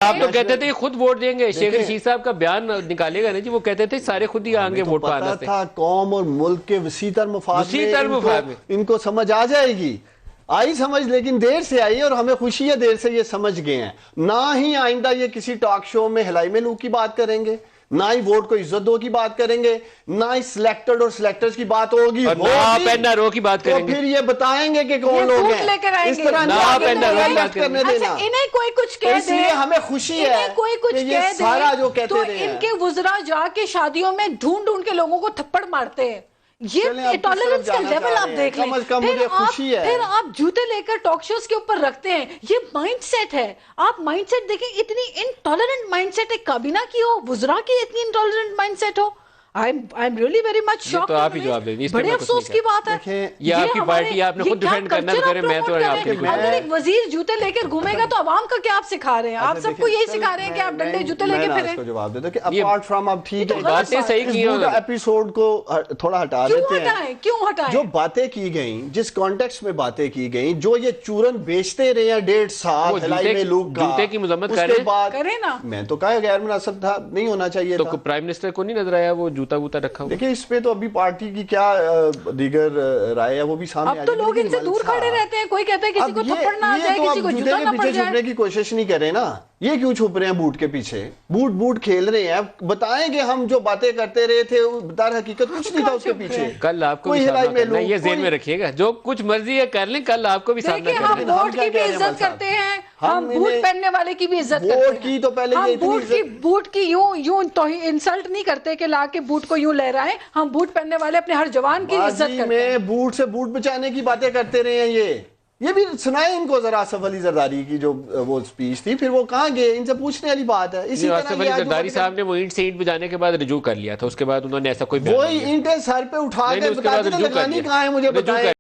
आप तो कहते थे खुद वोट देंगे। शेख रशीद साहब का बयान निकालेगा ना जी, वो कहते थे सारे खुद ही आएंगे वोट पाने से। था कौम और मुल्क के वसीतर मफाद में इनको समझ आ जाएगी, आई समझ, लेकिन देर से आई और हमें खुशी है देर से ये समझ गए हैं। ना ही आइंदा ये किसी टॉक शो में हिलाई में लू की बात करेंगे, ना ही वोट को इज्जत दो की बात करेंगे, ना ही सिलेक्टेड और सिलेक्टर्स की बात होगी, रो की बात करेंगे। तो फिर ये बताएंगे कि कौन लोग हैं। इस तरह करने देना। इन्हें कोई कुछ कह दे, हमें खुशी है कोई कुछ कह दे, सारा जो कहते तो हैं इनके वुज़रा जाके शादियों में ढूंढ ढूंढ के लोगों को थप्पड़ मारते हैं। ये टॉलरेंस का लेवल आप देख लें। फिर आप जूते लेकर टॉक शोज के ऊपर रखते हैं। ये माइंडसेट है। आप माइंडसेट देखें, इतनी इनटॉलरेंट माइंडसेट है काबीना की हो, वुज़रा की इतनी इनटॉलरेंट माइंडसेट हो। I am really very much shocked. तो आप ही जवाब दें, बड़े अफसोस की बात है। ये आपकी पार्टी, आपने खुद डिफेंड करना करे, मैं तो अगर एक वजीर जूते लेकर घूमेगा तो आवाम का क्या आप सिखा रहे हैं? आप सबको यही सिखा रहे हैं कि आप डंडे जूते लेके फिरें। जवाब दे दो कि अपार्ट फ्रॉम, अब ठीक है बातें सही की हैं, एपिसोड को थोड़ा हटा देते हैं। क्यों हटाएं? जो बातें की गई, जिस कॉन्टेक्स्ट में बातें की गई, जो ये चूरन बेचते रहे हैं 1.5 साल जूते की मजम्मत करें ना। मैं तो कहा गैर मुनासिब था, नहीं होना चाहिए। तो प्राइम मिनिस्टर को नहीं नजर आया वो जूता वूता रखा हुआ? इस पे तो अभी पार्टी की क्या दीगर राय है वो भी सामने। अब तो लोग इनसे दूर खड़े रहते हैं। कोई कहता है किसी को थप्पड़ ना आ जाए, किसी को जूता ना पड़ जाए। छुपने की कोशिश नहीं कर रहे ना, ये क्यों छुप रहे हैं बूट के पीछे? बूट खेल रहे हैं। बताएंगे हम जो बातें करते रहे थे दर हकीकत कुछ नहीं था उसके पीछे। कल आपको भी सामना करना है, ये ज़हन में रखिएगा। जो कुछ मर्जी है कर लें, कल आपको भी सामना करना है। हम वोट की भी इज्जत करते हैं, हम बूट पहनने वाले की भी इज्जत करते हैं। वोट की तो पहले ये बूट की यूं तो इंसल्ट नहीं करते कि लाके बूट को यूं लहराएं। हम बूट पहनने वाले अपने हर जवान की इज्जत करते हैं। बूट से बूट बचाने की बातें करते रहे हैं। ये भी सुनाए इनको जरा। आसिफ अली जरदारी की जो वो स्पीच थी, फिर वो कहाँ गए, इनसे पूछने वाली बात है। इसी आसिफ अली जरदारी साहब ने वो ईंट से ईंट बजाने के बाद रिजू कर लिया था। उसके बाद उन्होंने ऐसा कोई वही ईंटें सर पे उठा के बता दी, लगानी कहाँ है मुझे बताएं।